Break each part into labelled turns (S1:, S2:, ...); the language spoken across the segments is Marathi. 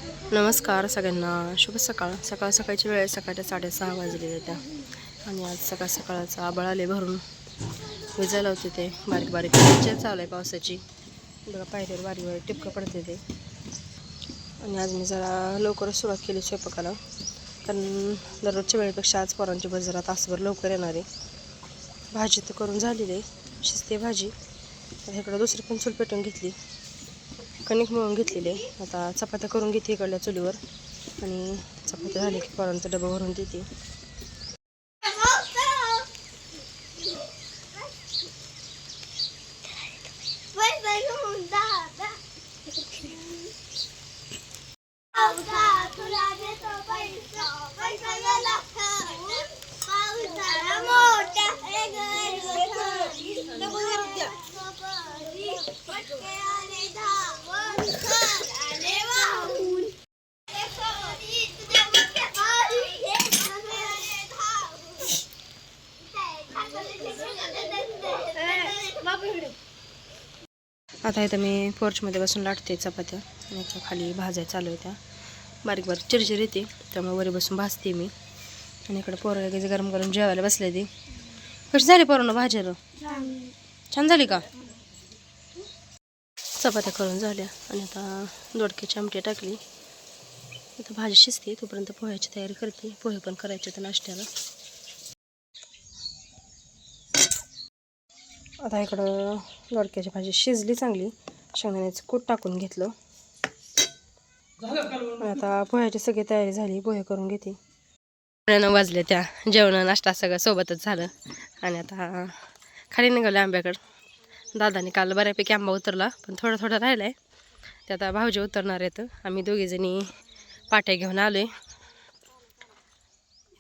S1: नमस्कार सगळ्यांना, शुभ सकाळ. सकाळची वेळ सकाळच्या 6:30 वाजलेल्या त्या आणि आज सकाळचा आभाळ आले भरून विजायला होते. ते बारीक बारीक चालू आहे पावसाची. बघा पायरीवर बारीक बारीक टिपकं पडते ते. आणि आज मी जरा लवकरच सुरुवात केली स्वयंपाकाला, कारण दररोजच्या वेळेपेक्षा आज पोरांची बस जरा तासभर लवकर येणार आहे. भाजी तर करून झालेली आहे, शिजते भाजी. तर इकडं दुसरी पण चूल पेटून घेतली, कणिक मळून घेतलेली आहे. आता चपात्या करून घेते इकडल्या चुलीवर, आणि चपात्या झाल्या की पोरांचा डबा भरून देते. आता इथं मी पोर्चमध्ये बसून लाटते चपात्या, आणि खाली भाज्या चालू आहे. त्या बारीक बारीक चिरचिर येते, त्यामुळे वरी बसून भाजते मी. आणि इकडे पोरं लगेच गरम गरम जेवायला बसले. ती कशी झाली पोरांना भाज्या? छान झाली का? चपात्या करून झाल्या आणि आता दोडक्याची आमटी टाकली. आता भाजी शिजते, तोपर्यंत पोह्याची तयारी करते. पोहे पण करायचे तर नाश्त्याला. आता इकडं दोडक्याची भाजी शिजली चांगली, शेंगदाण्याचं कूट टाकून घेतलं. आता पोह्याची सगळी तयारी झाली, पोहे करून घेते. 9 वाजले त्या, जेवण नाश्ता सगळं सोबतच झालं. आणि आता खाली निघालं आंब्याकडं. दादाने काल बऱ्यापैकी आंबा उतरला, पण थोडं थोडं राहिलं आहे. ते आता भाऊजी उतरणार आहेत. आम्ही दोघीजणी पाट्या घेऊन आलो आहे.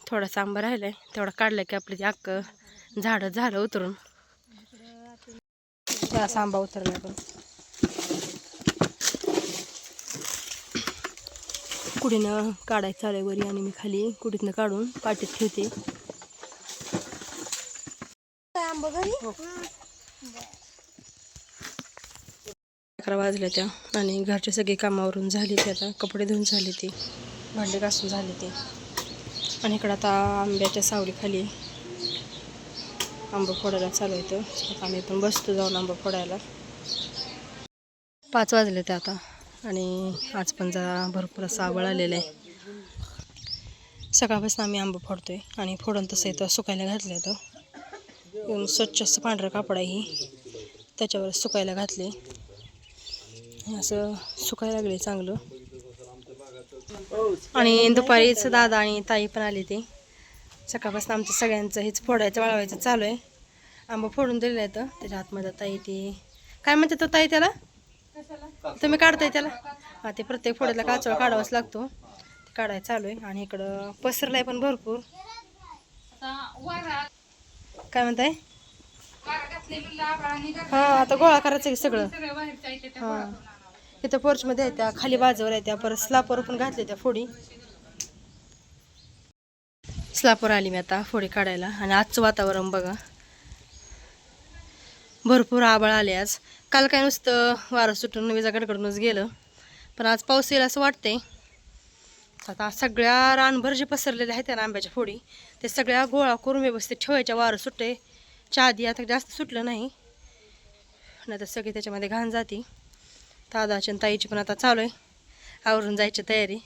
S1: थोडासा आंबा राहिला आहे, तेवढा काढला की आपली ती अख्खं झाडं झालं उतरून. असा आंबा उतरला पण कुडीनं काढायचं चालू वरी, आणि मी खाली कुडीतनं काढून पाटीत ठेवते. आंबा घरी 11 वाजल्या त्या, आणि घरचे सगळे कामावरून झाली. ते आता कपडे धुवून झाले, ते भांडे घासून झाले ते. आणि इकडं आता आंब्याच्या सावली खाली आंबा फोडायला चालू येतं. आता आम्ही पण बसतो जाऊन आंबा फोडायला. 5 वाजले ते आता, आणि आज पण जरा भरपूर असं आभाळ आलेलं आहे. सकाळपासून आम्ही आंबा फोडतोय, आणि फोडून तसं इथं सुकायला घातलं आहे. येऊन स्वच्छ असं पांढरं कापड आहे, त्याच्यावर सुकायला घातले. असं सुकायला लागले चांगलं. आणि दुपारीच दादा आणि ताई पण आली. ते सकाळपासून आमचं सगळ्यांचं हेच फोडायचं वाळवायचं चालू आहे. आंबा फोडून दिलेलं आहे तर त्याच्या आतमध्ये ताई ते काय म्हणते तो ताई त्याला, तुम्ही काढताय त्याला? हा, ते प्रत्येक फोडायला काचोळा काढावाच लागतो, ते काढायचं चालू आहे. आणि इकडं पसरलाय पण भरपूर. काय म्हणताय? हा, आता गोळा करायचं आहे सगळं. हा, इथं पोर्चमध्ये आहे त्या, खाली बाजूवर आहे त्या, परत स्लापवर पण घातले त्या फोडी. स्लापवर आली मी आता फोडी काढायला. आणि आजचं वातावरण बघा, भरपूर आभाळ आले आज. काल काय नुसतं वारं सुटून विजा कडकडूनच गेलं, पण आज पाऊस येईल असं वाटतंय. आता सगळ्या रानभर जे पसरलेले आहेत त्या आंब्याच्या फोडी, ते सगळ्या गोळा करून व्यवस्थित ठेवायच्या. वारं सुटते च्या आधी, आता जास्त सुटलं नाही, नाही तर सगळी त्याच्यामध्ये घाण जाते. दादाची आणि ताईची पण आता चालू आहे आवरून जायची तयारी.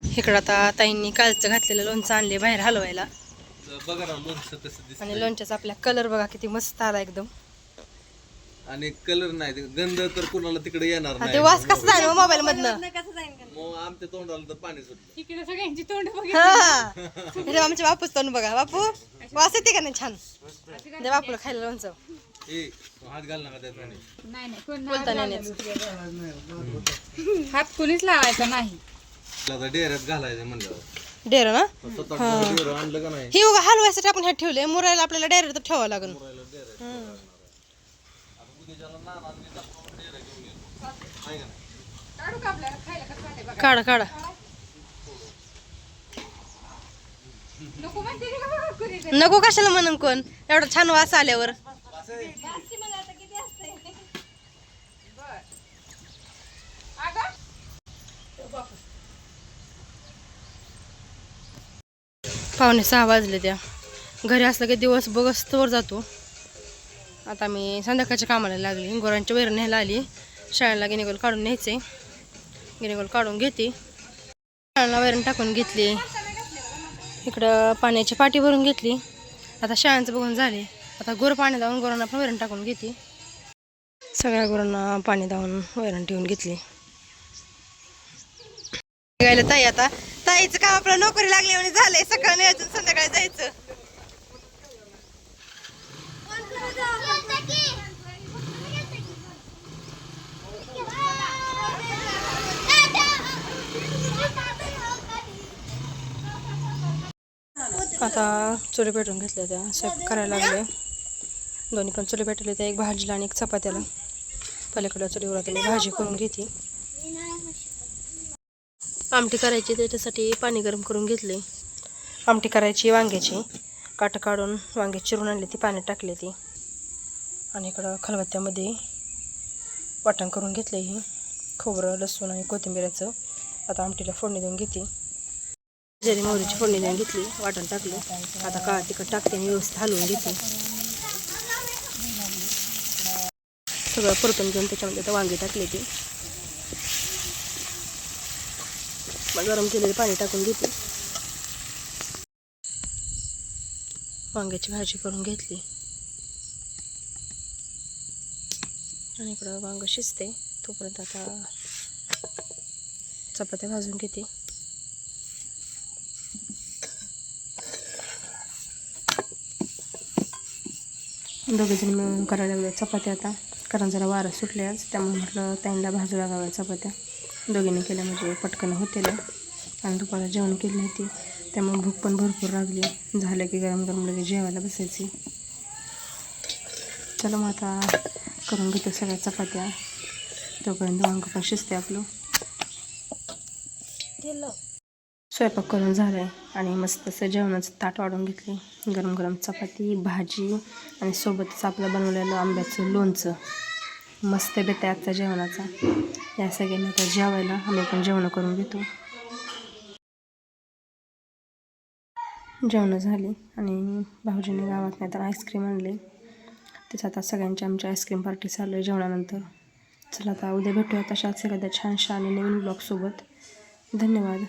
S1: इकडं आता ताईंनी कालचं घातलेलं लोणचं आणले बाहेर हलवायला. आणि लोणच्याचा आपला कलर बघा किती मस्त आला एकदम.
S2: आणि कलर नाही, गंध तर कुणाला तिकडे येणार नाही.
S1: ते वास कसं जाईल मोबाईल मधनं?
S2: आमच्या तोंडाला तर पाणी सुटलं.
S3: इकडे सगळ्यांची तोंड बघा.
S1: आमच्या बापूच तोंड बघा. बापू वास येते का नाही छान? दे बापूला खायला लोणचं.
S2: हात घाल नका त्यात.
S3: नाही नाही,
S1: बोलता नाही
S3: हात कुणीच लावायचा नाही.
S2: डेऱ्यात घालायचं म्हणलं
S1: डेर ना,
S2: आणलं का नाही?
S1: ही बघा हलवायसाठी आपण ह्यात ठेवले. मुरायला आपल्याला डेअर तर ठेवावं लागेल. काढा काढा. नको कशाला म्हणून कोण, एवढा छान वास आल्यावर. 5:45 वाजले त्या. घरी असलं की दिवस बघस्तवर जातो. आता मी संध्याकाळच्या कामाला लागली. गुरांची वैरण न्यायला आली. शाळेला गिनीगोल काढून न्यायचे. गिनीगोल काढून घेते. शाळेला वैरण टाकून घेतली. इकडं पाण्याची पाटी भरून घेतली. आता शाळांचं बघून झाले. आता गुर पाणी दावून गुरांना पण वैरण टाकून घेते. सगळ्या गुरांना पाणी दावून वैरण ठेवून घेतली. गायला ताई आता ताईचं काम आपलं नोकरी लागली म्हणजे झालंय. सकाळी यायचं संध्याकाळी जायचं. आता चुली पेटून घेतल्या त्या. स्वयंपाक करायला लागले. दोन्ही पण चुली पेटवले त्या. एक भाजीला आणि एक चपात्याला. पलीकडल्या चुलीवर आता मी भाजी करून घेते. आमटी करायची त्याच्यासाठी पाणी गरम करून घेतले. आमटी करायची वांग्याची. काटं काढून वांगे चिरून आणले ती पाण्यात टाकले ती. आणि इकडं खलबत्त्यामध्ये वाटण करून घेतले. ही खोबरं लसूण आणि कोथिंबीराचं. आता आमटीला फोडणी देऊन घेते. जिरे मोहरीची फोडणी देऊन घेतली. वाटण टाकलं. आता काळा तिखट टाकते आणि व्यवस्थित हलवून घेते. सगळं परतून घेऊन त्याच्यामध्ये आता वांगी टाकली ती. गरम केलेले पाणी टाकून घेते. वांग्याची भाजी करून घेतली. आणि इकडं वांग शिजते तोपर्यंत आता चपात्या भाजून घेते. दोघेजण मिळून करायला लागले चपात्या आता. कारण जरा वारं सुटले आज. त्यामुळे म्हटलं ताईंना भाजू लागाव्या चपात्या. दोघींनी केल्या म्हणजे पटकन होतील. आणि दुपारला जेवण केली नाही ती. त्यामुळे भूक पण भरपूर लागली. झालं की गरम गरम लगेच जेवायला बसायची. चला मग आता करून घेतो सगळ्या चपात्या. तोपर्यंत वांग पण शिजते आपलं. स्वयंपाक करून झालं आहे. आणि मस्त असं जेवणाचं ताट वाढून घेतले. गरम गरम चपाती भाजी आणि सोबतच आपलं बनवलेलं आंब्याचं लोणचं. मस्त बेत आहे आजचा जेवणाचा. या सगळ्यांना तर जेवायला आम्ही पण जेवण करून घेतो. जेवणं झाली आणि भाऊजींनी गावात नाही तर आईस्क्रीम आणली. त्याच्यात आता सगळ्यांची आमची आईस्क्रीम पार्टी चालू आहे जेवणानंतर. चला आता उद्या भेटूया तशाच एखाद्या छानशा आणि नवीन ब्लॉगसोबत. धन्यवाद.